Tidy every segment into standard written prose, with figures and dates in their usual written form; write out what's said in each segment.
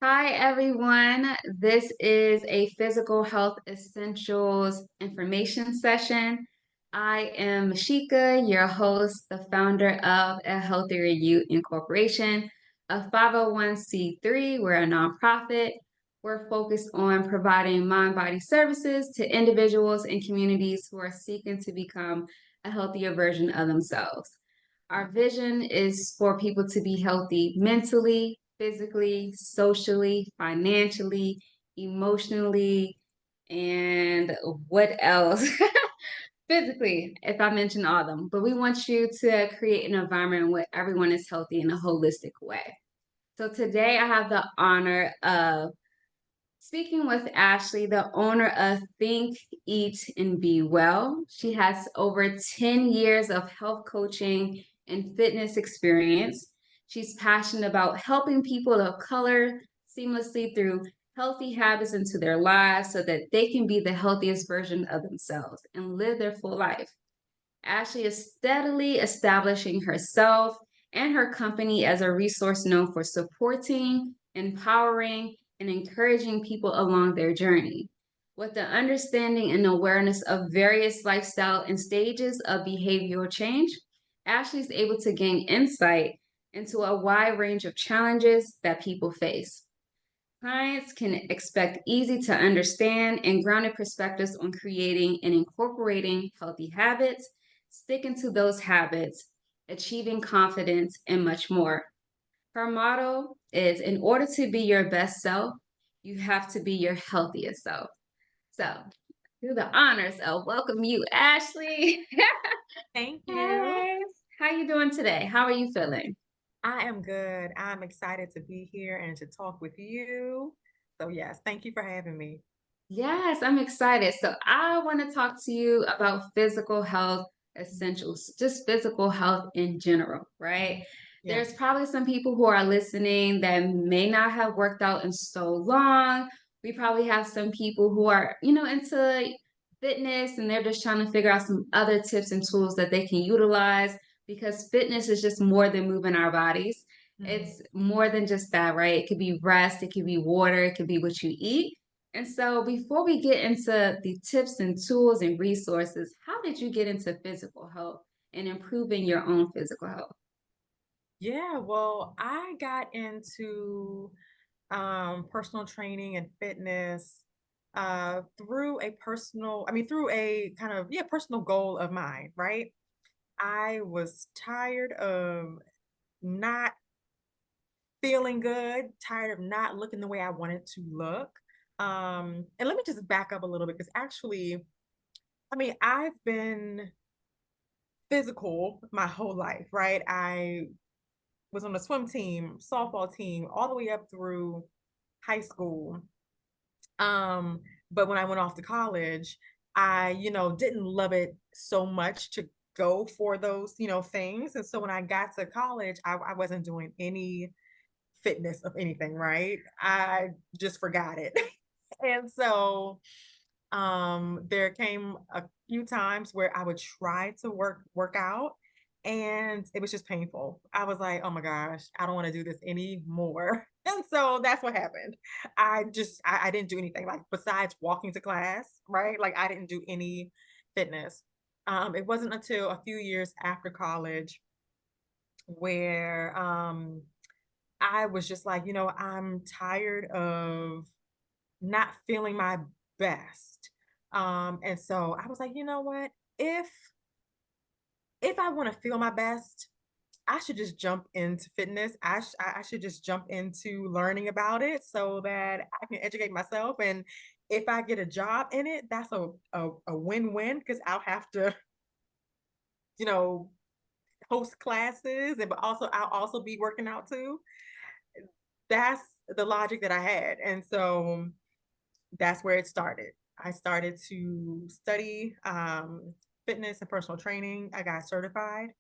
Hi, everyone. This is a physical health essentials information session. I am Mashika, your host, the founder of A Healthier You Incorporation, a 501(c)(3). We're a nonprofit. We're focused on providing mind body services to individuals and communities who are seeking to become a healthier version of themselves. Our vision is for people to be healthy mentally, physically, socially, financially, emotionally, and what else? Physically, if I mention all of them. But we want you to create an environment where everyone is healthy in a holistic way. So today I have the honor of speaking with Ashley, the owner of Think, Eat, and Be Well. She has over 10 years of health coaching and fitness experience. She's passionate about helping people of color seamlessly through healthy habits into their lives so that they can be the healthiest version of themselves and live their full life. Ashley is steadily establishing herself and her company as a resource known for supporting, empowering, and encouraging people along their journey. With the understanding and awareness of various lifestyle and stages of behavioral change, Ashley is able to gain insight into a wide range of challenges that people face. Clients can expect easy to understand and grounded perspectives on creating and incorporating healthy habits, sticking to those habits, achieving confidence, and much more. Her motto is in order to be your best self, you have to be your healthiest self. So, do the honors of welcome you, Ashley. Thank you. Hey, how you doing today? How are you feeling? I am good. I'm excited to be here and to talk with you. So, yes, thank you for having me. Yes, I'm excited. So, I want to talk to you about physical health essentials, just physical health in general, right? Yeah. There's probably some people who are listening that may not have worked out in so long. We probably have some people who are, into fitness and they're just trying to figure out some other tips and tools that they can utilize because fitness is just more than moving our bodies. Mhm. It's more than just that, right? It could be rest, it could be water, it could be what you eat. And so, before we get into the tips and tools and resources, how did you get into physical health and improving your own physical health? Yeah, well, I got into personal training and fitness through a kind of, yeah, personal goal of mine, right? I was tired of not feeling good, tired of not looking the way I wanted to look. And let me just back up a little bit because actually, I've been physical my whole life, right? I was on the swim team, softball team, all the way up through high school. Um, but when I went off to college, I, didn't love it so much to go for those, things. And so when I got to college, I wasn't doing any fitness of anything, right? I just forgot it. And so there came a few times where I would try to work out and it was just painful. I was like, "Oh my gosh, I don't want to do this anymore." And so that's what happened. I didn't do anything like besides walking to class, right? Like I didn't do any fitness. It wasn't until a few years after college where I was just like, I'm tired of not feeling my best. And so I was like, you know what? If if I want to feel my best, I should just jump into fitness. I should just jump into learning about it so that I can educate myself. And if I get a job in it, that's a win-win because I'll have to, you know, host classes and but also I'll also be working out too. That's the logic that I had. And so that's where it started. I started to study fitness and personal training. I got certified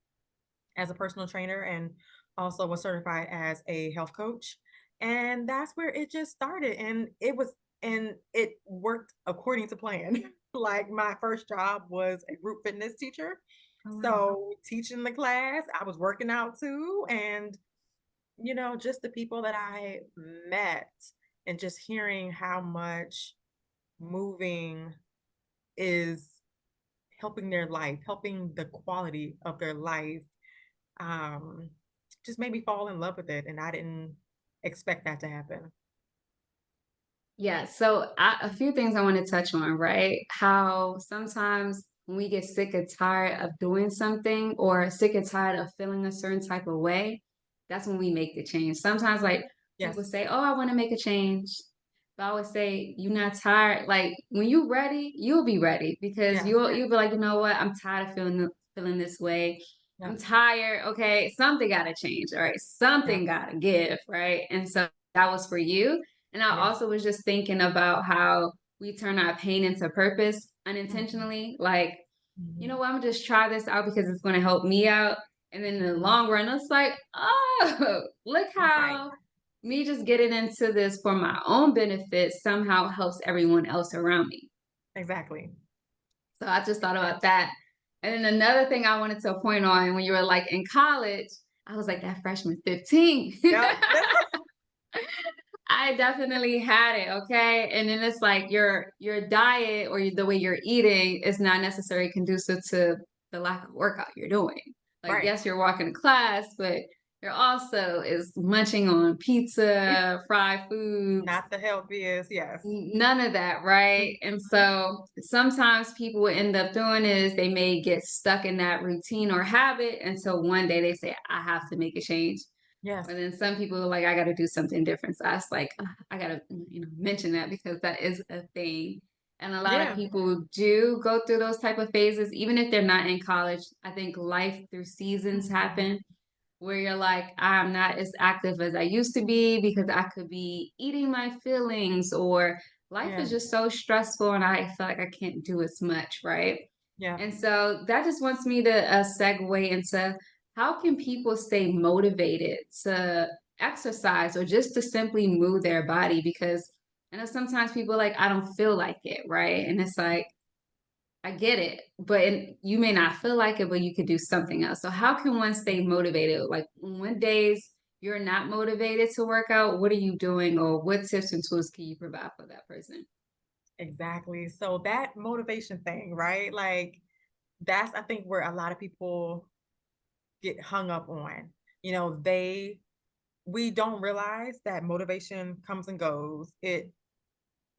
as a personal trainer and also was certified as a health coach. And that's where it just started. And it worked according to plan. Like my first job was a group fitness teacher. Oh, wow. So teaching the class, I was working out too. And just the people that I met and just hearing how much moving is helping their life, helping the quality of their life, um, just made me fall in love with it. And I didn't expect that to happen. Yeah, so a few things I want to touch on, right? How sometimes when we get sick and tired of doing something or sick and tired of feeling a certain type of way, that's when we make the change. Sometimes, like people Yes, say, "Oh, I want to make a change," but I would say, "You're not tired." Like when you're ready, you'll be ready because yes, you'll be like, "You know what? I'm tired of feeling this way. I'm yes, tired. Okay, something got to change. All right, yes, something got to give, right?" And so that was for you, and I yes. also was just thinking about how we turn our pain into purpose Mhm, unintentionally. Like, you know mhm, what, I'm gonna just try this out because it's gonna help me out. And then in the mhm. long run, it's like, oh, look Right, how me just getting into this for my own benefit somehow helps everyone else around me. exactly. So I just thought Yeah. about that. And then another thing I wanted to point on when you were like in college, I was like Mhm. that freshman 15. Yep. I definitely had it, okay? And then it's like your diet or the way you're eating is not necessarily conducive to the lack of workout you're doing. Like, Right. yes, you're walking to class, but you're also is munching on pizza, fried foods, Not the healthiest. Yes. none of that, right? And Mhm. so sometimes people will end up doing is they may get stuck in that routine or habit until one day they say, I have to make a change. Yes. And then some people are like, I got to do something different. So I was like, "Ugh, I got to, mention that because that is a thing. And a lot of Yeah. people do go through those type of phases, even if they're not in college. I think life through seasons Mhm. happen where you're like, I'm not as active as I used to be because I could be eating my feelings or life Yeah. is just so stressful and I feel like I can't do as much, right? Yeah. And so that just wants me to segue into how can people stay motivated to exercise or just to simply move their body? Because I know sometimes people are like, I don't feel like it, right? And it's like, I get it, but you may not feel like it, but you could do something else. So how can one stay motivated? Like when days you're not motivated to work out, what are you doing, or what tips and tools can you provide for that person? Exactly. So that motivation thing, right? Like that's I think where a lot of people get hung up on. They we don't realize that motivation comes and goes. It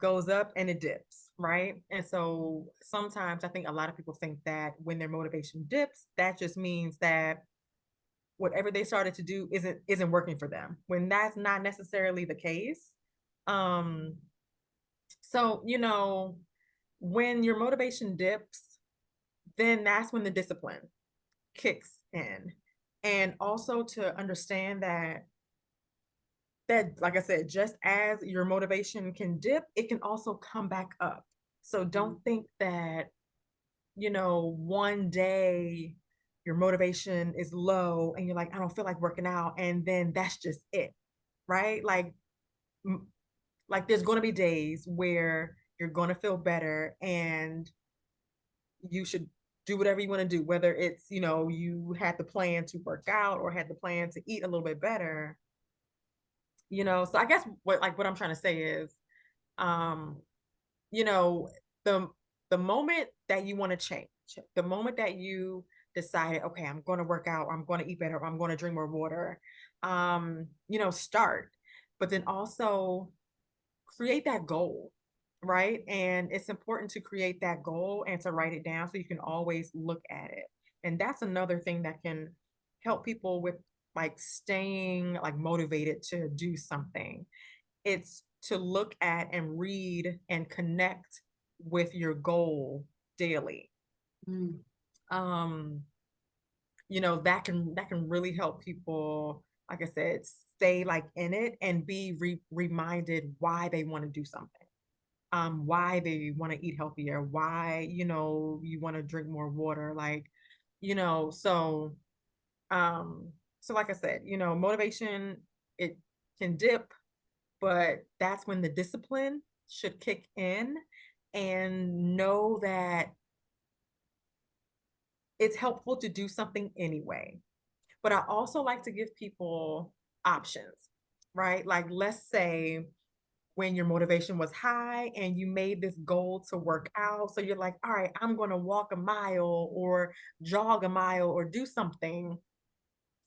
goes up and it dips, right? And so sometimes I think a lot of people think that when their motivation dips, that just means that whatever they started to do isn't working for them. When that's not necessarily the case. Um so, when your motivation dips, then that's when the discipline kicks in. And also to understand that like I said, just as your motivation can dip, it can also come back up. So Mm, don't think that, one day your motivation is low and you're like, I don't feel like working out. And then that's just it, right? M- like there's going to be days where you're going to feel better and you should do whatever you want to do, whether it's, you had the plan to work out or had the plan to eat a little bit better. So I guess what I'm trying to say is, um you know the the moment that you want to change, the moment that you decided, okay, I'm going to work out, or I'm going to eat better, or I'm going to drink more water, start, but then also create that goal, right? And it's important to create that goal and to write it down so you can always look at it. And that's another thing that can help people with like staying like motivated to do something. It's to look at and read and connect with your goal daily. mm, Um, that can really help people, like I said, stay like in it and be reminded why they want to do something. Why they want to eat healthier, why, you want to drink more water, like, you know, so um, so like I said, motivation, it can dip, but that's when the discipline should kick in, and know that it's helpful to do something anyway. But I also like to give people options, right? Like, let's say when your motivation was high and you made this goal to work out. So you're like, all right, I'm going to walk a mile or jog a mile or do something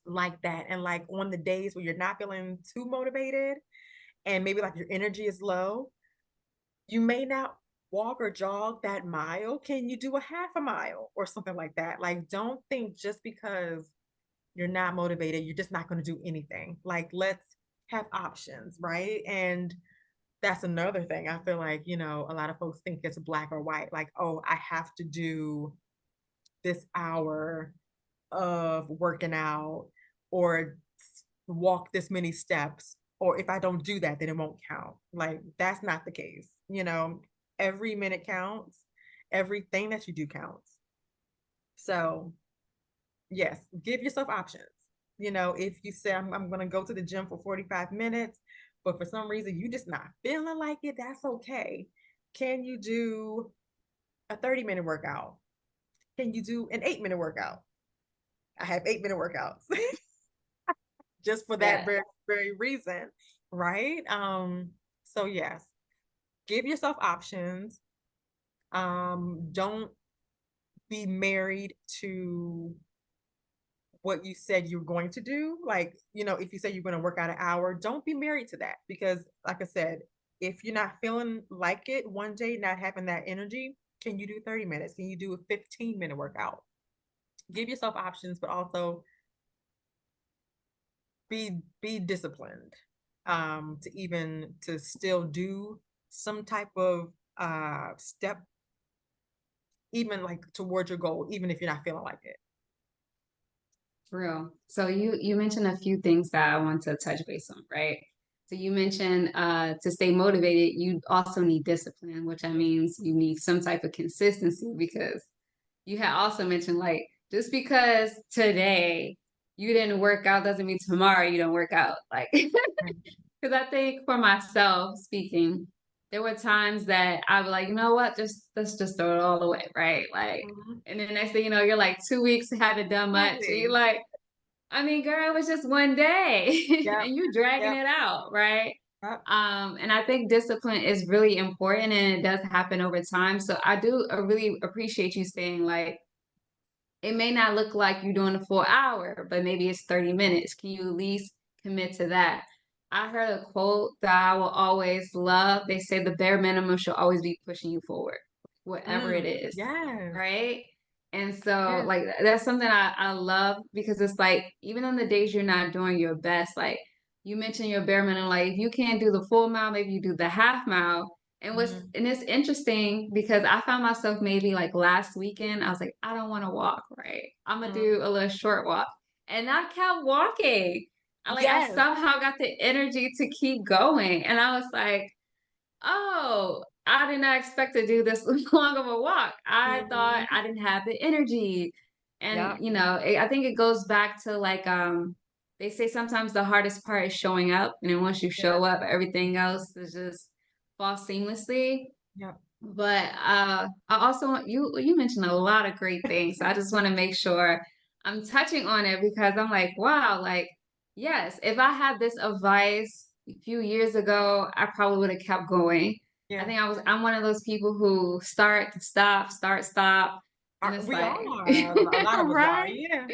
like that. And like on the days where you're not feeling too motivated and maybe like your energy is low, you may not walk or jog that mile. Can you do a half a mile or something like that? Like, don't think just because you're not motivated, you're just not going to do anything. Like, let's have options, right? And that's another thing. I feel like, a lot of folks think it's black or white. Like, oh, I have to do this hour of working out or walk this many steps. Or if I don't do that, then it won't count. Like, that's not the case. Every minute counts, everything that you do counts. So, yes, give yourself options. If you say, I'm going to go to the gym for 45 minutes, but for some reason you just not feeling like it, that's okay. Can you do a 30-minute workout? Can you do an 8-minute workout? I have 8-minute workouts just for that Yeah. very, very reason, right? So yes, give yourself options. Don't be married to what you said you're going to do. Like, if you say you're going to work out an hour, don't be married to that because, like I said, if you're not feeling like it one day, not having that energy, can you do 30 minutes? Can you do a 15-minute workout? Give yourself options, but also be disciplined to still do some type of step, even like towards your goal, even if you're not feeling like it. Real. So you mentioned a few things that I want to touch base on, right? So you mentioned to stay motivated, you also need discipline, which means you need some type of consistency because you had also mentioned like just because today you didn't work out doesn't mean tomorrow you don't work out. Like because I think for myself speaking, there were times that I was like, you know what, just let's just throw it all away, right? Like, Mhm. and then next thing you know, you're like 2 weeks haven't done much, and you're Exactly. like, I mean, girl, it was just one day, Yep. and you dragging Yep. it out, right? Yep. And I think discipline is really important, and it does happen over time. So I do really appreciate you saying like it may not look like you're doing a full hour, but maybe it's 30 minutes. Can you at least commit to that? I heard a quote that I will always love. They say the bare minimum should always be pushing you forward, whatever it is, Yes. right? And so, Yes. like, that's something I love because it's like, even on the days you're not doing your best, like, you mentioned your bare minimum, like, if you can't do the full mile, maybe you do the half mile, Mhm. and it's interesting because I found myself maybe like last weekend, I was like, I don't want to walk, right? I'm gonna Mhm. do a little short walk. And I kept walking. I Yes. somehow got the energy to keep going. And I was like, oh, I did not expect to do this long of a walk. I thought Mhm. I didn't have the energy. And Yep. I think it goes back to like they say sometimes the hardest part is showing up. And then once you show Yes. up, everything else is just fall seamlessly. Yep. But I also want you mentioned a lot of great things. So I just want to make sure I'm touching on it because I'm like, wow, like yes, if I had this advice a few years ago, I probably would have kept going. I Yeah. think I'm one of those people who start, stop, and it's We like all are. A lot of us are. right? Yeah.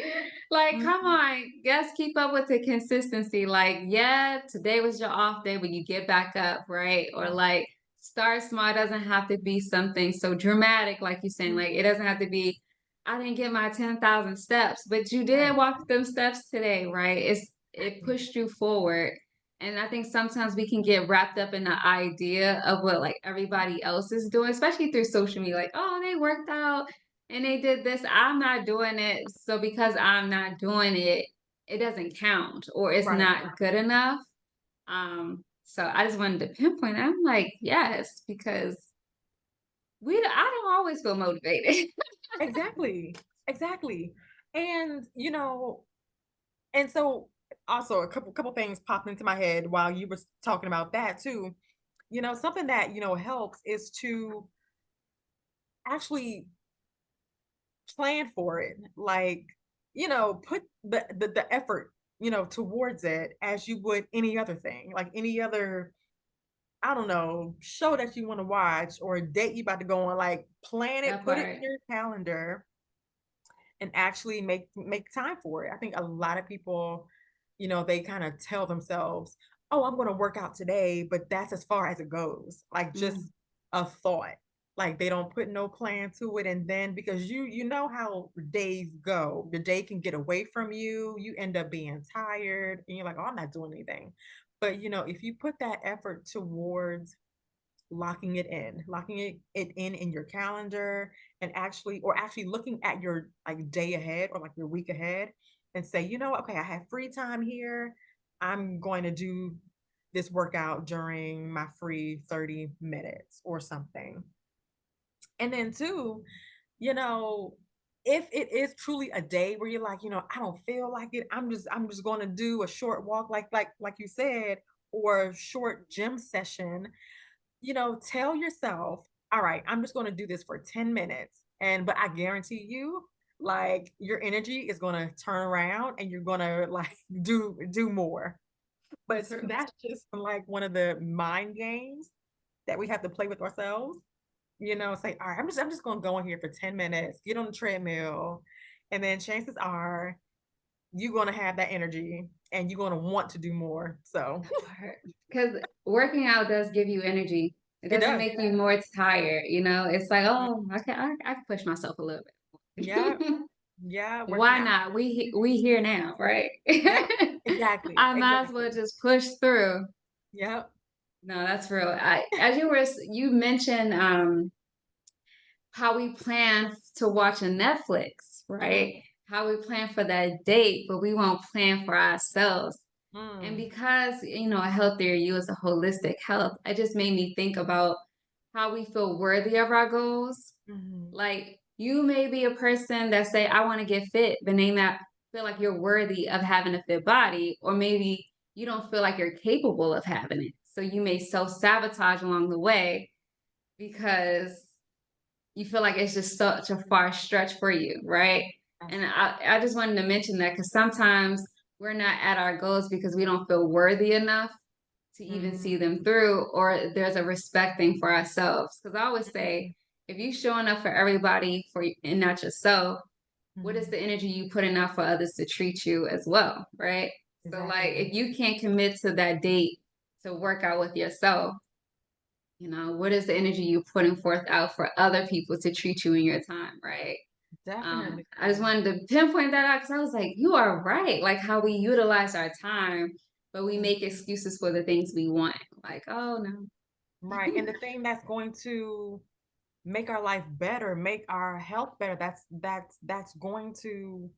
Like, Mhm. come on, yes, keep up with the consistency. Like, yeah, today was your off day, but you get back up, right? Or Yep. like start small. It doesn't have to be something so dramatic, like you're saying. Like, it Mhm. doesn't have to be, I didn't get my 10,000 steps, but you did Right. walk them steps today, right? It Exactly. pushed you forward. And I think sometimes we can get wrapped up in the idea of what like everybody else is doing, especially through social media. Like, oh, they worked out and they did this. I'm not doing it. So because I'm not doing it, it doesn't count or it's Right. not good enough. So I just wanted to pinpoint. I'm like, yes, because I don't always feel motivated. Exactly. Exactly. And and so also a couple things popped into my head while you were talking about that too. Something that helps is to actually plan for it. Like, put the effort towards it as you would any other thing, like any other, I don't know, show that you want to watch or a date you about to go on. Like plan it, That put it part. in your calendar and actually make time for it. I think a lot of people, they kind of tell themselves, "Oh, I'm going to work out today," but that's as far as it goes. Like Mm, just a thought. Like they don't put no plan to it, and then because you know how days go, the day can get away from you. You end up being tired, and you're like, "Oh, I'm not doing anything." But if you put that effort towards locking it in your calendar, and actually looking at your like day ahead or like your week ahead and say, okay, I have free time here. I'm going to do this workout during my free 30 minutes or something. And then two, you know, if it is truly a day where you're like, I don't feel like it, I'm just going to do a short walk like you said, or a short gym session. Tell yourself, all right, I'm just going to do this for 10 minutes. But I guarantee you, like your energy is going to turn around and you're going to like do more. But true. that's just like one of the mind games that we have to play with ourselves. Say, all right, I'm just going to go in here for 10 minutes, get on the treadmill, and then chances are you're going to have that energy and you're going to want to do more. So That part. Because working out does give you energy. It it doesn't does. make you more tired, you know? It's like, oh, I can push myself a little Yeah. bit. Yeah. Working Why out. not? We here now, right? Yep, exactly, I might as well exactly. just push through. Yep. No, that's real. As you mentioned, how we plan to watch a Netflix, Mhm, right? How we plan for that date, but we won't plan for ourselves. And mm, because, a healthier you is a holistic health, it just made me think about how we feel worthy of our goals. mhm, Like you may be a person that say, I want to get fit, but may not feel like you're worthy of having a fit body, or maybe you don't feel like you're capable of having it. So you may self-sabotage along the way because you feel like it's just such a far stretch for you, right? And absolutely. I just wanted to mention that because sometimes we're not at our goals because we don't feel worthy enough to even see Mm, them through, or there's a respect thing for ourselves. Because I always say, mhm, if you showing up for everybody and not yourself, what is mhm. the energy you putting out for others to treat you as well, right? So like Exactly. if you can't commit to that date to work out with yourself, what is the energy you putting forth out for other people to treat you in your time, right? Definitely. I just wanted to pinpoint that out because I was like, you are right. Like how we utilize our time, but we make Mhm. excuses for the things we want. Like, oh Right. no. And the thing that's going to make our life better, make our health better, that's going to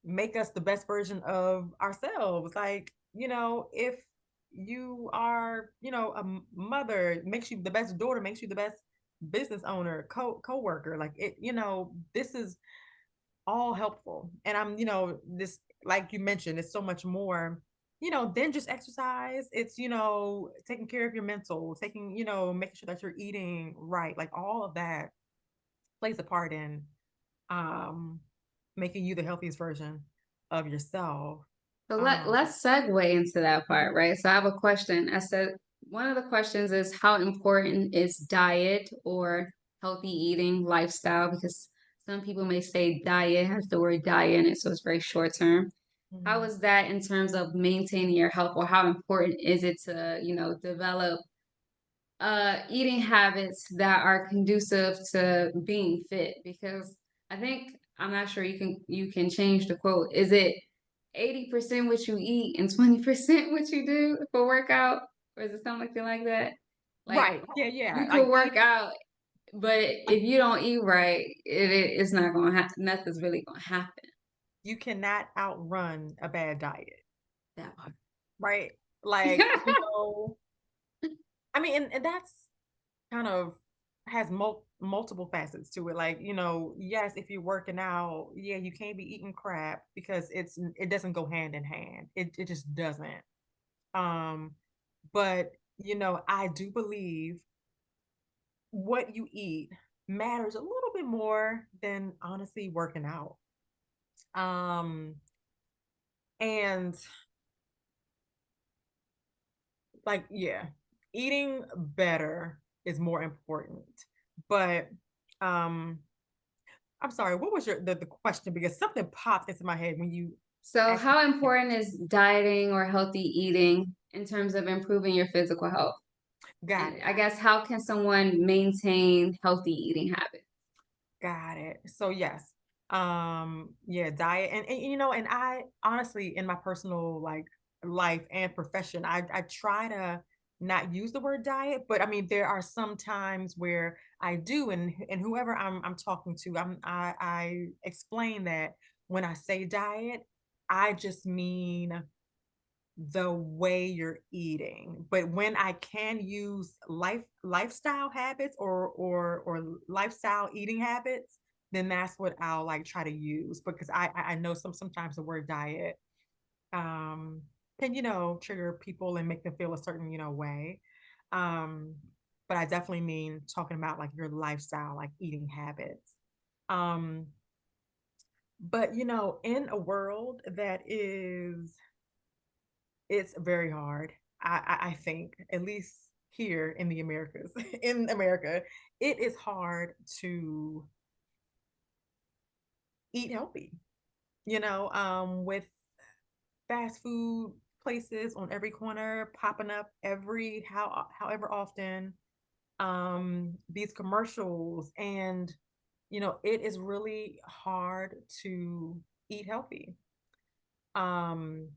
make us the best version of ourselves. Like, if you are, a mother, makes you the best daughter, makes you the best business owner, co-worker, like it, this is all helpful. And I'm, this, like you mentioned, it's so much more, than just exercise. It's, taking care of your mental, making sure that you're eating right. Like all of that plays a part in um making you the healthiest version of yourself. So Um, let's segue into that part, right? So I have a question. I said one of the questions is how important is diet or healthy eating lifestyle? Because some people may say diet has the word diet in it, so it's very short term. How mhm, is that in terms of maintaining your health, or how important is it to, develop eating habits that are conducive to being fit? Because I think I'm not sure you can change the quote. Is it 80% what you eat and 20% what you do for workout? Or is it something like that? Like right. Yeah, yeah. you Like could work eating, out, but if you don't eat right, it's not gonna happen. Nothing's really gonna happen. you cannot outrun a bad diet, That part. right? Like, I mean, and that's kind of has multiple facets to it. Like, yes, if you're working out, yeah, you can't be eating crap because it doesn't go hand in hand. It just doesn't. Um, but I do believe what you eat matters a little bit more than honestly working out. Um, And like, yeah, eating better is more important. But um I'm sorry, what was the question? Because something popped into my head when you So, asked me. how important is dieting or healthy eating in terms of improving your physical health? Got And it. I guess how can someone maintain healthy eating habits? Got it. So yes. Yeah, diet and you know, and I honestly in my personal like life and profession, I try to not use the word diet, but I mean there are some times where I do and whoever I'm talking to, I explain that when I say diet, I just mean the way you're eating. But when I can use lifestyle habits or lifestyle eating habits, then that's what I'll like try to use because I know sometimes the word diet um can trigger people and make them feel a certain way. Um but I definitely mean talking about like your lifestyle, like eating habits. Um but in a world that is it's very hard. I think, at least here in the Americas, in America, it is hard to eat healthy. With fast food places on every corner popping up however often, these commercials, and it is really hard to eat healthy. Um,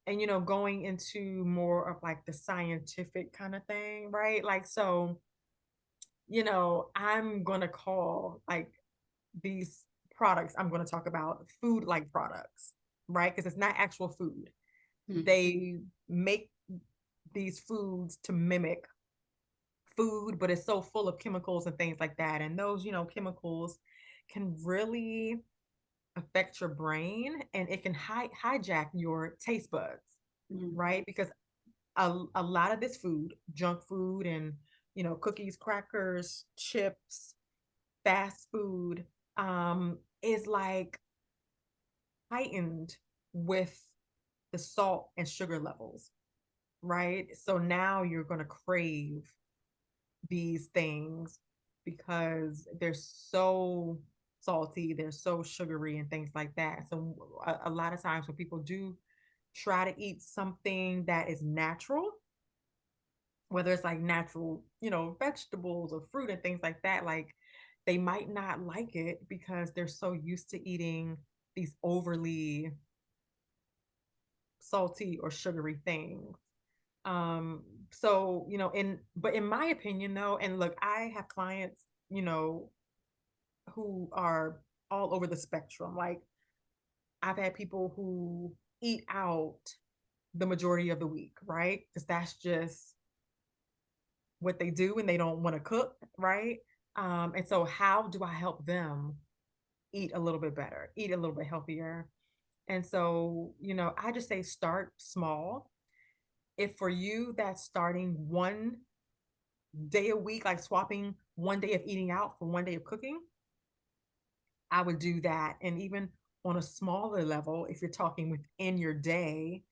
and going into more of like the scientific kind of thing, right? Like, so I'm gonna call like these products I'm going to talk about food like products, right? Because it's not actual food. Hmm. They make these foods to mimic food, but it's so full of chemicals and things like that, and those chemicals can really affect your brain, and it can hijack your taste buds, Hmm. right? Because a lot of this food, junk food, and cookies, crackers, chips, fast food, is like heightened with the salt and sugar levels, right? So now you're going to crave these things because they're so salty, they're so sugary, and things like that. So a lot of times when people do try to eat something that is natural, whether it's like natural, vegetables or fruit and things like that, like they might not like it because they're so used to eating these overly salty or sugary things. Um, so, in my opinion though, and look, I have clients, who are all over the spectrum. Like I've had people who eat out the majority of the week, right? Because that's just what they do and they don't want to cook, right? And so how do I help them eat a little bit better, eat a little bit healthier? And so, I just say start small. If for you that's starting 1 day a week, like swapping 1 day of eating out for 1 day of cooking, I would do that. And even on a smaller level, if you're talking within your day,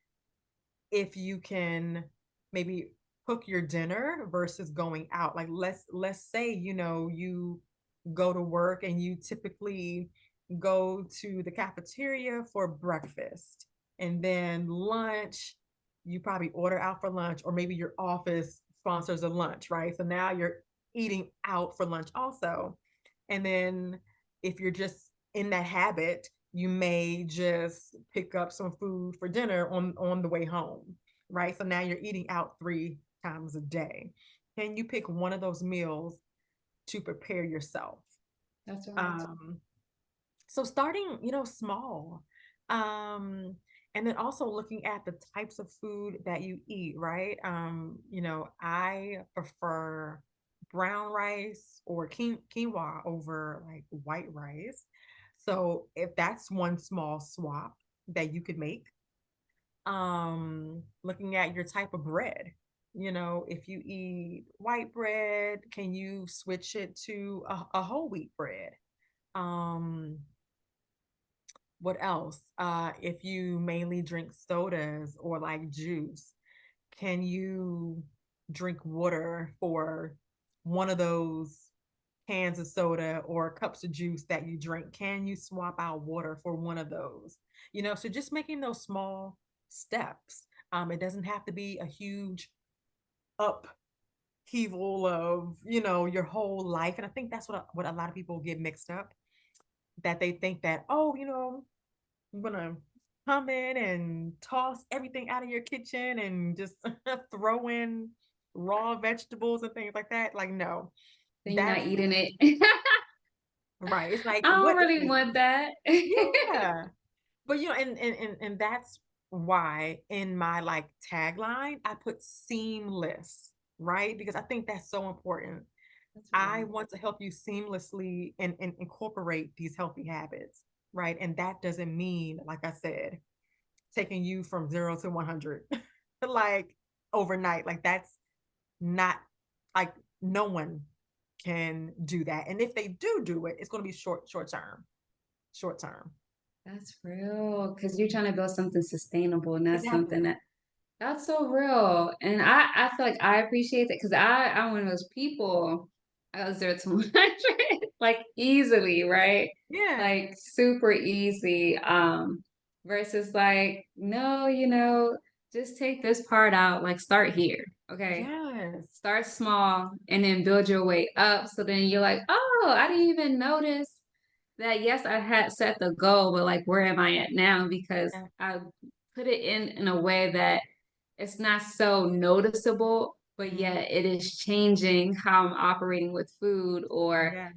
if you can maybe cook your dinner versus going out, like let's say you go to work and you typically go to the cafeteria for breakfast, and then lunch you probably order out for lunch, or maybe your office sponsors a lunch, right? So now you're eating out for lunch also. And then if you're just in that habit, you may just pick up some food for dinner on the way home, right? So now you're eating out 3 times a day. Can you pick one of those meals to prepare yourself? That's right. um so starting small, um and then also looking at the types of food that you eat, right? I prefer brown rice or quinoa over like white rice. So if that's one small swap that you could make. Looking at your type of bread, if you eat white bread, can you switch it to a whole wheat bread? um What else? If you mainly drink sodas or like juice, can you drink water for one of those cans of soda or cups of juice that you drink? Can you swap out water for one of those? So just making those small steps. It doesn't have to be a huge upheaval of, your whole life. And I think that's what a lot of people get mixed up, that they think that, oh, I'm gonna come in and toss everything out of your kitchen and just throw in raw vegetables and things like that. Like, no, Then you're that's not eating it. right. It's like, I don't what really is, want that. yeah. But and that's why in my like tagline, I put seamless, right? Because I think that's so important. That's I real. want to help you seamlessly and incorporate these healthy habits, right? And that doesn't mean, like I said, taking you from 0 to 100 like overnight. Like that's not, like, no one can do that. And if they do it, it's going to be short term. That's real. Because you're trying to build something sustainable, and that's something Exactly. that that's so real. And I feel like I appreciate that because I'm one of those people. I was 0 to 100 like easily, right? Yeah. Like super easy. Versus like, no, just take this part out, like start here. Okay. Yes. Start small and then build your way up. So then you're like, oh, I didn't even notice that. Yes, I had set the goal, but like, where am I at now? Because Yeah. I put it in a way that it's not so noticeable, but Mm-hmm. yet it is changing how I'm operating with food or Yeah.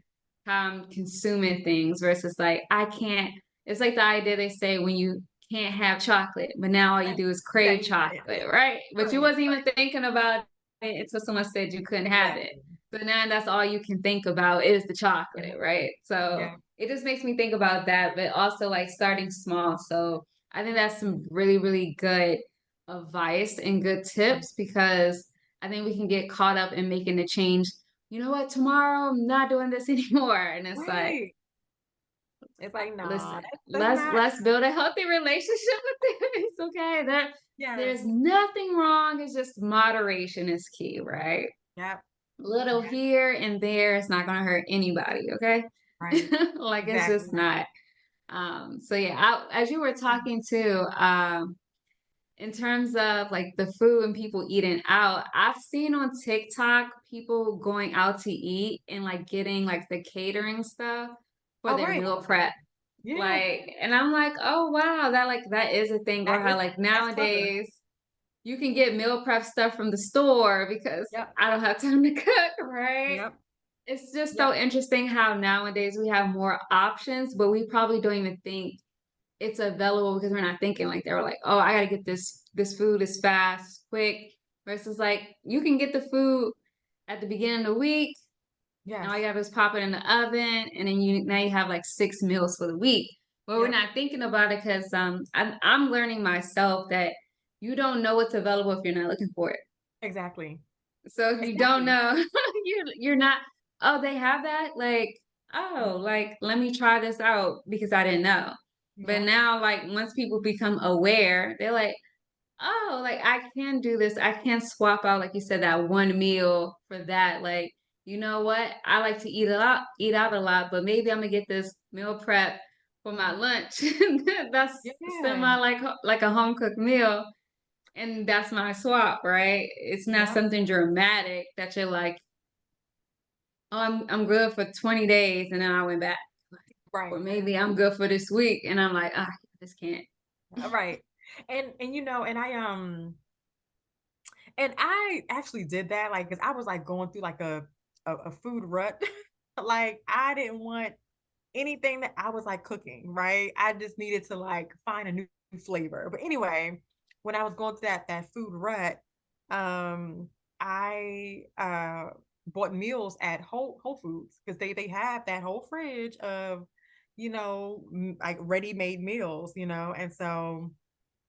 how I'm consuming things versus like I can't. It's like the idea they say when you can't have chocolate, but now all you That, do is that crave you want it. chocolate, right? But you Right. wasn't even Right. thinking about it until someone said you couldn't have it. Exactly. So now that's all you can think about is the Yeah. chocolate, right? So Yeah. it just makes me think about that, but also like starting small. So I think that's some really, really good advice and good Yeah. tips because I think we can get caught up in making the change. You know what? Tomorrow I'm not doing this anymore. And it's like, Right. It's like, listen, nah, that's let's not. let's build a healthy relationship with it. It's okay. Yes. There's nothing wrong. It's just moderation is key, right? Yep. Little Yeah. here and there is not gonna hurt anybody, okay? Right. Like it's just Exactly. not. So yeah, as you were talking to, in terms of like the food and people eating out, I've seen on TikTok people going out to eat and like getting like the catering stuff for Oh, their right. meal prep. Yeah. Like, and I'm like, oh wow, that is a thing. Or That how is, like that's clever. nowadays you can get meal prep stuff from the store because Yep. I don't have time to cook, right? Yep. It's just so Yep. interesting how nowadays we have more options, but we probably don't even think it's available because we're not thinking like they were like, oh, I gotta get this food is fast, quick, versus like you can get the food at the beginning of the week and all Yes. you gotta do is pop it in the oven and then you now you have like 6 meals for the week. But we're Yep. not thinking about it because I'm learning myself that you don't know what's available if you're not looking for it. Exactly. So if you don't Exactly. know, you're not, oh, they have that? Like, oh, like let me try this out because I didn't know. But Yep. now like once people become aware, they're like, oh, like I can do this. I can swap out, like you said, that one meal for that. Like, you know what? I like to eat out a lot, but maybe I'm gonna get this meal prep for my lunch. That's Yeah. semi like a home cooked meal. And that's my swap, right? It's not Yep. something dramatic that you're like, oh, I'm good for 20 days and then I went back. Or Right. maybe I'm good for this week and I'm like, ah, I just can't. Right. And and I actually did that, like, because I was like going through like a food rut. Like, I didn't want anything that I was like cooking, right? I just needed to like find a new flavor. But anyway, when I was going through that food rut, um, I bought meals at Whole Foods because they have that whole fridge of, like ready made meals, and so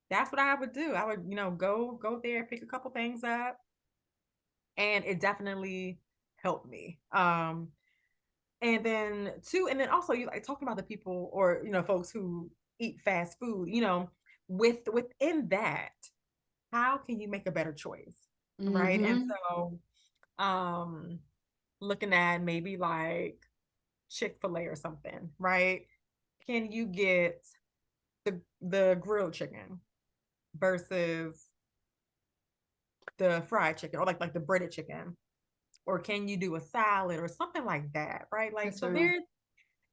that's what I would do. I would, go there, pick a couple things up, and it definitely helped me. And then also you like talking about the people or folks who eat fast food, within that, how can you make a better choice? Right. And Mm-hmm. so um looking at maybe like Chick-fil-A or something, right? Can you get the grilled chicken versus the fried chicken or like the breaded chicken? Or can you do a salad or something like that, right? Like That's so real. there's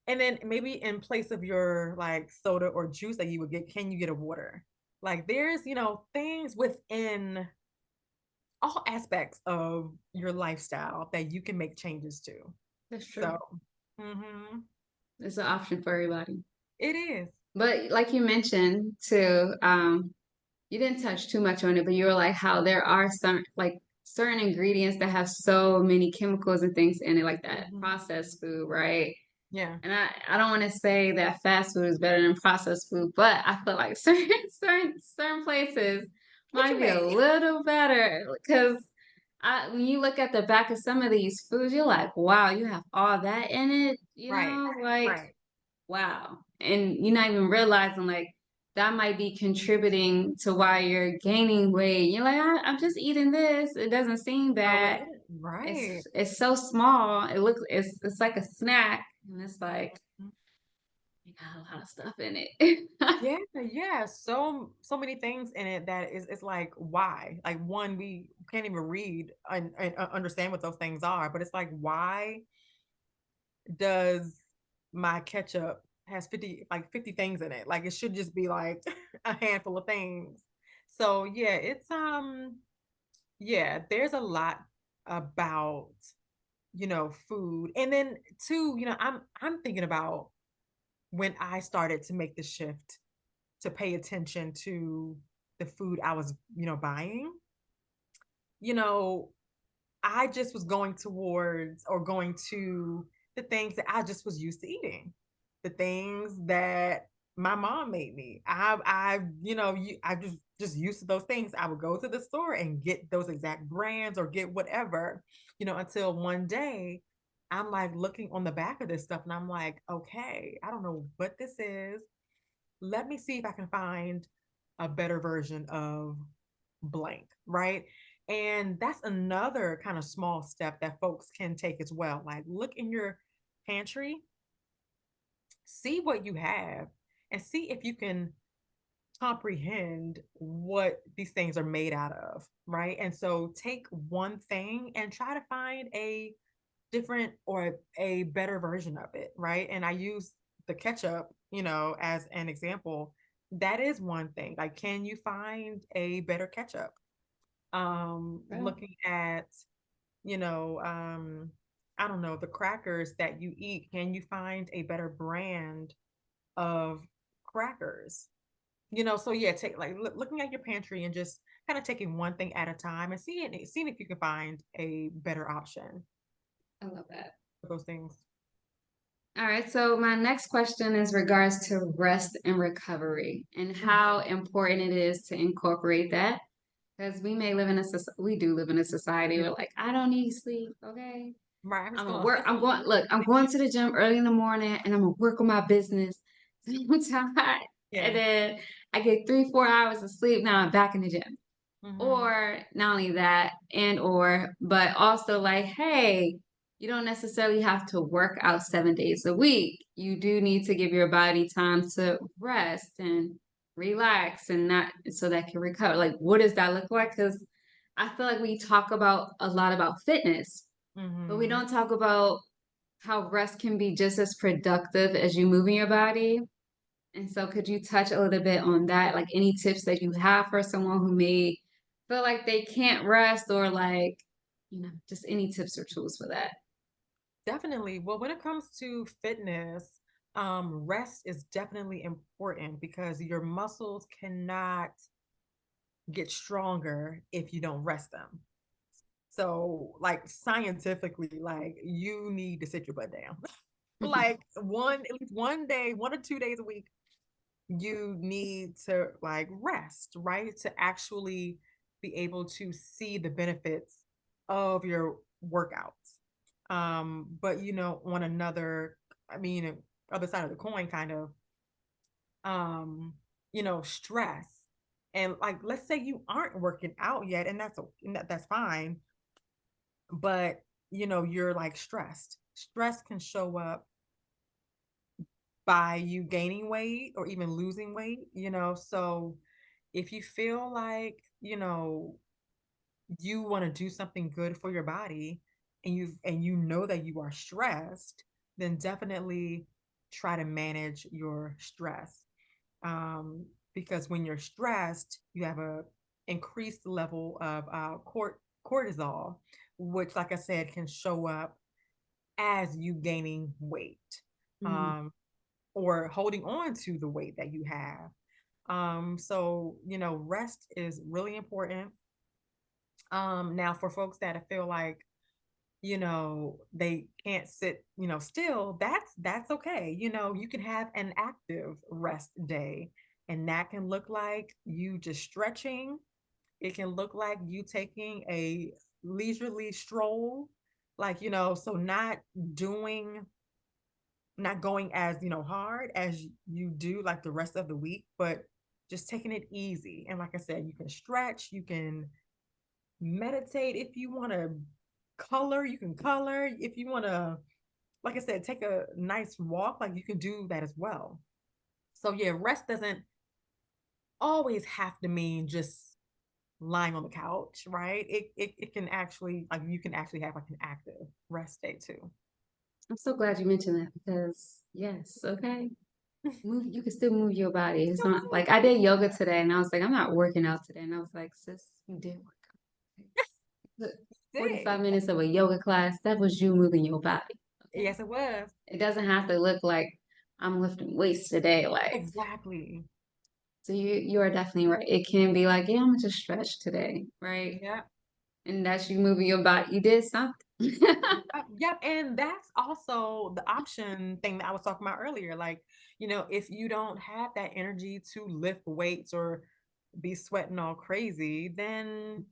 and then maybe in place of your like soda or juice that you would get, can you get a water? Like there's, things within all aspects of your lifestyle that you can make changes to. That's true. So, mhm, It's an option for everybody. it is. But like you mentioned too, you didn't touch too much on it, but you were like how there are some like certain ingredients that have so many chemicals and things in it, like that Mhm. processed food, right? Yeah. And I don't want to say that fast food is better than processed food, but I feel like certain places What might you be a mean? little better because when you look at the back of some of these foods, you're like, wow, you have all that in it, Right. like Right. wow. And you're not even realizing like that might be contributing to why you're gaining weight. You're like, I'm just eating this. It doesn't seem Oh, it bad. is. Right. It's so small. It's like a snack, and it's like Mhm. it got a lot of stuff in it. Yeah, yeah. So many things in it that is it's like why? Like one, we can't even read and understand what those things are, but it's like why does my ketchup has 50 things in it? Like it should just be like a handful of things. So yeah, it's yeah, there's a lot about food. And then too, I'm thinking about when I started to make the shift to pay attention to the food I was, buying. You know, I just was going towards or going to the things that I just was used to eating, the things that my mom made me. I just used to those things. I would go to the store and get those exact brands or get whatever, until one day I'm like looking on the back of this stuff and I'm like, okay, I don't know what this is. Let me see if I can find a better version of blank, right? And that's another kind of small step that folks can take as well. Like look in your pantry, see what you have, and see if you can comprehend what these things are made out of, right? And so take one thing and try to find a different or a better version of it, right? And I use the ketchup, as an example. That is one thing. Like, can you find a better ketchup? Well, Looking at, you know, um, I don't know, the crackers that you eat, can you find a better brand of crackers? So yeah, take like looking at your pantry and just kind of taking one thing at a time and seeing if you can find a better option I love that. for those things. All right, so my next question is regards to rest and recovery and how Mhm. important it is to incorporate that. Because we do live in a society where like, I don't need sleep, okay? Right, I'm just I'm gonna gonna work. hustle through I'm it. going to the gym early in the morning and I'm gonna work on my business. I'm tired. And Yeah. then I get 3, 4 hours of sleep. Now I'm back in the gym. Mhm. Or not only that, but also like, hey, you don't necessarily have to work out 7 days a week. You do need to give your body time to rest and relax and not so that can recover. Like, what does that look like? Because I feel like we talk about a lot about fitness, but we Mhm. don't talk about how rest can be just as productive as you moving your body. And so could you touch a little bit on that? Like any tips that you have for someone who may feel like they can't rest or like, just any tips or tools for that. Definitely. Well, when it comes to fitness, rest is definitely important because your muscles cannot get stronger if you don't rest them. So, like scientifically, like you need to sit your butt down. Like at least one day, 1 or 2 days a week, you need to like rest, right? To actually be able to see the benefits of your workouts. But on another, I mean, other side of the coin, kind of, um, stress. And like, let's say you aren't working out yet, and that's fine, but you're like stressed. Stress can show up by you gaining weight or even losing weight. So if you feel like, you want to do something good for your body and you know that you are stressed, then definitely try to manage your stress. Because when you're stressed, you have a increased level of cortisol, which, like I said, can show up as you gaining weight, Mhm. um, or holding on to the weight that you have. So rest is really important. Now for folks that feel like they can't sit still, that's okay. You can have an active rest day, and that can look like you just stretching. It can look like you taking a leisurely stroll, like so doing not going as hard as you do like the rest of the week, but just taking it easy. And like I said, you can stretch, you can meditate. If you want to color, you can color. If you want to, like I said, take a nice walk, like you can do that as well. So yeah, rest doesn't always have to mean just lying on the couch, right? It can actually, like, you can actually have like an active rest day too. I'm so glad you mentioned that because yes, okay. Move, you can still move your body. It's Still not like I did yoga today and I was like, I'm not working out today. And I was like, sis, you did work out. Look, did. 45 minutes of a yoga class, that was you moving your body. Okay. Yes, it was. It doesn't have to look like I'm lifting weights today. Like, Exactly. so you are definitely right. It can be like, yeah, I'm gonna just stretch today, right? Yeah. And that's you moving your body. You did something. Yep. And that's also the option thing that I was talking about earlier. Like, if you don't have that energy to lift weights or be sweating all crazy, then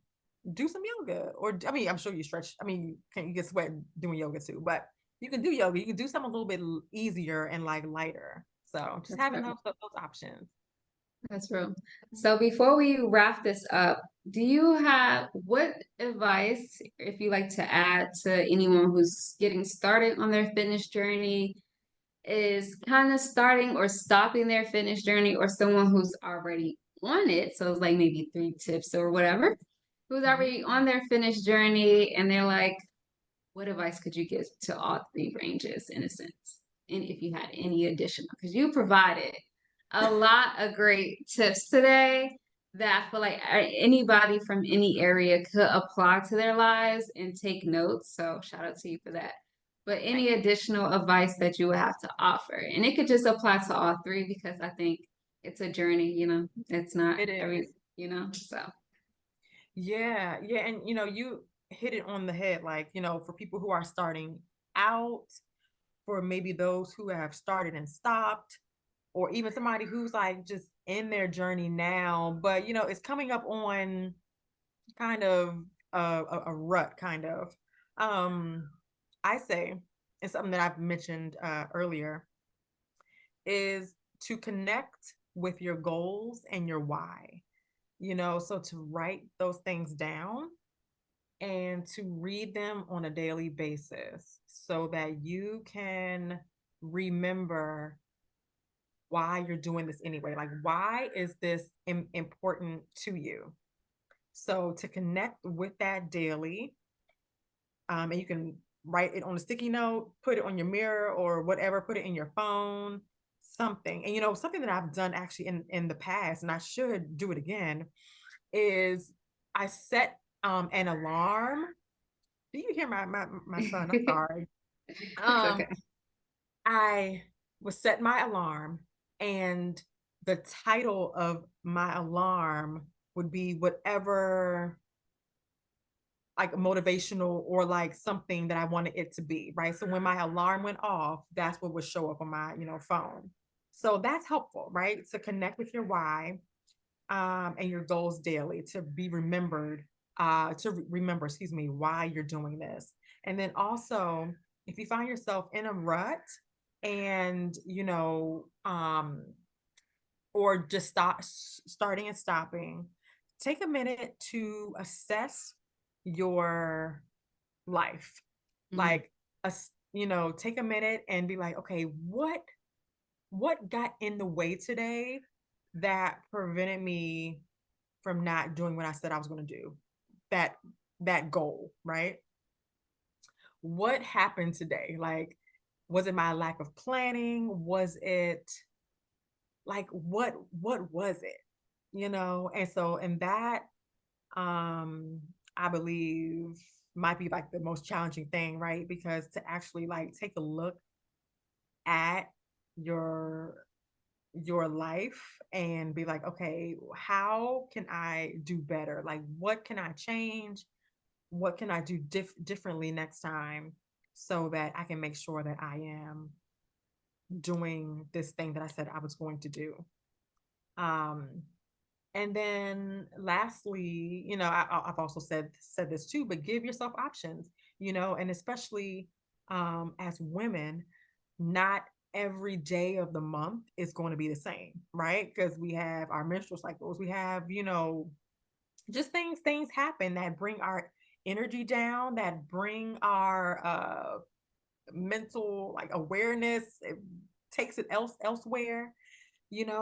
do some yoga. Or, I mean, I'm sure you stretch. I mean, you get sweat doing yoga too, but you can do yoga. You can do something a little bit easier and like lighter. So just That's having right. those options. That's real. So before we wrap this up, do you have what advice, if you like to add to anyone who's getting started on their fitness journey, is kind of starting or stopping their fitness journey, or someone who's already on it? So it's like maybe 3 tips or whatever, who's already Yeah. on their fitness journey and they're like, what advice could you give to all three ranges in a sense? And if you had any additional, because you provided a lot of great tips today that I feel like anybody from any area could apply to their lives and take notes. So shout out to you for that. But any Thank you. additional advice that you would have to offer, and it could just apply to all three because I think it's a journey. It's not It is. every. So Yeah, yeah, and you hit it on the head. Like, for people who are starting out, for maybe those who have started and stopped, or even somebody who's like just in their journey now, but it's coming up on kind of a rut, kind of. Um, I say, and something that I've mentioned earlier, is to connect with your goals and your why. So to write those things down and to read them on a daily basis so that you can remember why you're doing this anyway. Like, why is this important to you? So, to connect with that daily, and you can write it on a sticky note, put it on your mirror or whatever, put it in your phone, something. And, something that I've done actually in the past, and I should do it again, is I set an alarm. Do you hear my son? I'm sorry. it's Um, okay. I was set my alarm, and the title of my alarm would be whatever, like, motivational or like something that I wanted it to be, right? So when my alarm went off, that's what would show up on my, phone. So that's helpful, right? To connect with your why, and your goals daily, to be remembered, remember, excuse me, why you're doing this. And then also, if you find yourself in a rut and or just starting and stopping, take a minute to assess your life. Mm, Like, take a minute and be like, okay, what got in the way today that prevented me from not doing what I said I was going to do? That that goal, right? What happened today? Like, was it my lack of planning? Was it like what was it? And so and that um I believe might be like the most challenging thing, right? Because to actually like take a look at your your life and be like, okay, how can I do better? Like, what can I change? What can I do differently next time so that I can make sure that I am doing this thing that I said I was going to do? Um, and then lastly, I've also said this too, but give yourself options, and especially as women, not every day of the month is going to be the same, right? Because we have our menstrual cycles, we have, just things happen that bring our energy down, that bring our mental like awareness, it takes it elsewhere.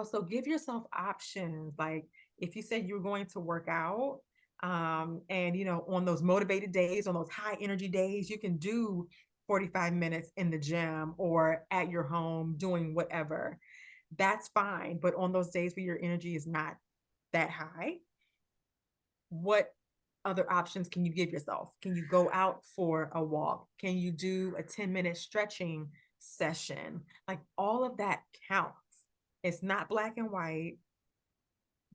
So give yourself options. Like, if you said you're going to work out, and on those motivated days, on those high energy days, you can do 45 minutes in the gym or at your home doing whatever. That's fine. But on those days where your energy is not that high, what other options can you give yourself? Can you go out for a walk? Can you do a 10-minute stretching session? Like, all of that counts. It's not black and white.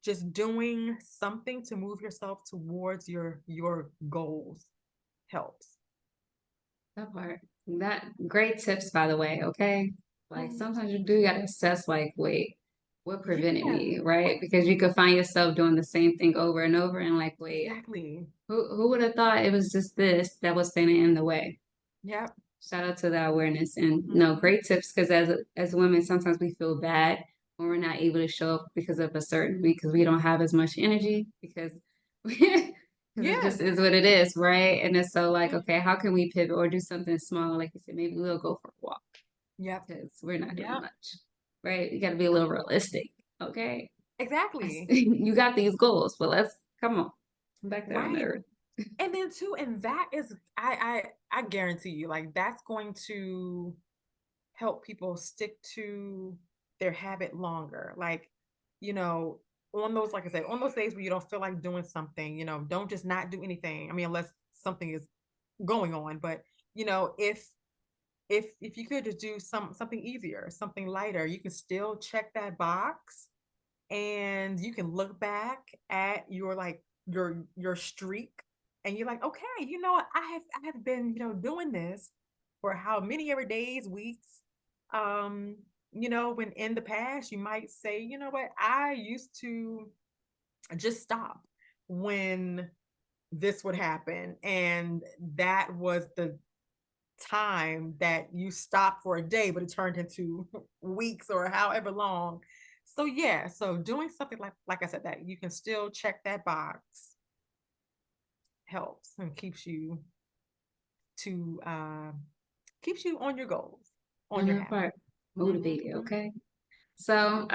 Just doing something to move yourself towards your goals helps. that part. That great tips, by the way. Okay. Like Mhm. sometimes you do gotta assess, like, wait, what prevented Yeah, me, right? Because you could find yourself doing the same thing over and over and like, wait, exactly. who would have thought it was just this that was standing in the way? Yep. Shout out to that awareness and no Mhm. great tips because as women sometimes we feel bad when we're not able to show up because of a certain week because we don't have as much energy because because it Yeah. just is what it is, right? And it's so like, Mhm. okay, how can we pivot or do something small? Like you said, maybe we'll go for a walk Yep. because we're not doing Yep. much, right? You got to be a little realistic, okay? Exactly. You got these goals, but let's come on, come back down to Right. earth. And then too, and that is, I guarantee you, like, that's going to help people stick to their habit longer. Like, you know, on those, like I said, on those days where you don't feel like doing something, don't just not do anything. I mean, unless something is going on. But if you could just do something easier, something lighter, you can still check that box and you can look back at your like your streak, and you're like, okay, what, I have been doing this for how many ever days, weeks. um when in the past you might say, what, I used to just stop when this would happen, and that was the time that you stopped for a day, but it turned into weeks or however long. So yeah, so doing something like I said, that you can still check that box helps and to keeps you on your goals, on On your that habit. part, motivated, Mm-hmm. okay? So,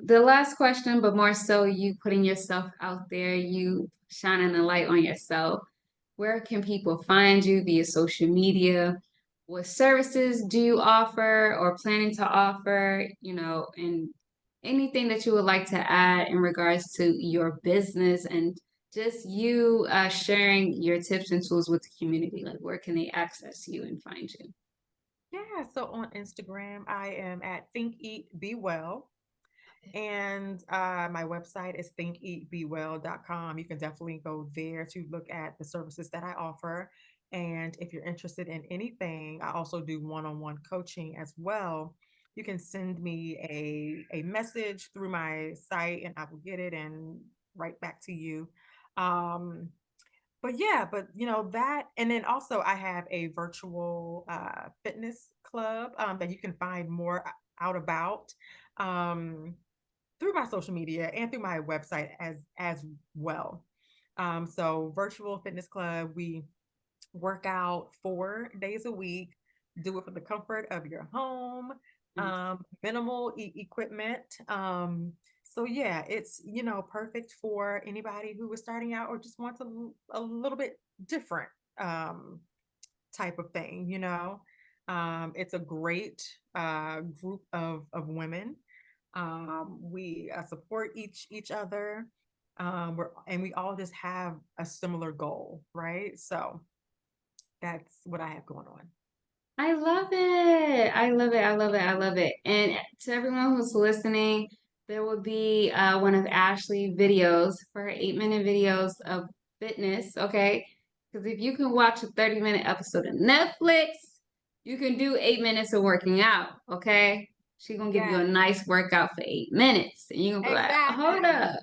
the last question, but more so you putting yourself out there, you shining the light on yourself. Where can people find you via social media? What services do you offer or planning to offer? And anything that you would like to add in regards to your business and just you sharing your tips and tools with the community. Like, where can they access you and find you? Yeah, so on Instagram I am at Think Eat Be Well. And my website is thinkeatbewell.com. You can definitely go there to look at the services that I offer. And if you're interested in anything, I also do one-on-one coaching as well. You can send me a message through my site and I will get it and write back to you. Um, but yeah, but that, and then also I have a virtual fitness club that you can find more out about. Um, through my social media and through my website as well. So Virtual Fitness Club, we work out 4 days a week, do it from the comfort of your home, minimal equipment. So yeah, it's, perfect for anybody who is starting out or just wants a little bit different type of thing. It's a great group of women. We support each other. And we all just have a similar goal, right? So that's what I have going on. I love it. I love it. I love it. I love it. And to everyone who's listening, there will be one of Ashley videos for her 8-minute videos of fitness. Okay. Because if you can watch a 30-minute episode of Netflix, you can do 8 minutes of working out. Okay. She's going to give you a Yes, nice workout for 8 minutes. And you're going to be like, hold exactly. up.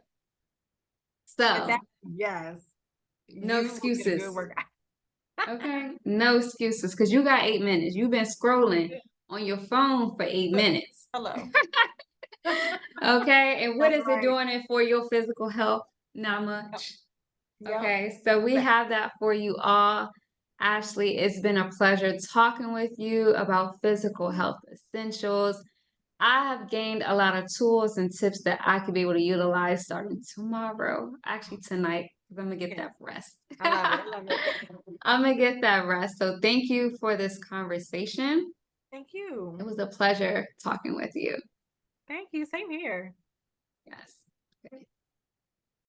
So, Exactly. Yes. no You will get a good excuses. workout. Okay. No excuses because you got 8 minutes. You've been scrolling on your phone for 8 minutes. Hello. Okay. And what That's is it right. doing it for your physical health? Not Yep. much. Yep. Okay. So we Exactly. have that for you all. Ashley, it's been a pleasure talking with you about physical health essentials. I have gained a lot of tools and tips that I could be able to utilize starting tomorrow, actually tonight, because I'm gonna get Yes. that rest. I love it. I love it. I'm gonna get that rest. So thank you for this conversation. Thank It you. was a pleasure talking with you. Thank you. Same here. Yes. Okay.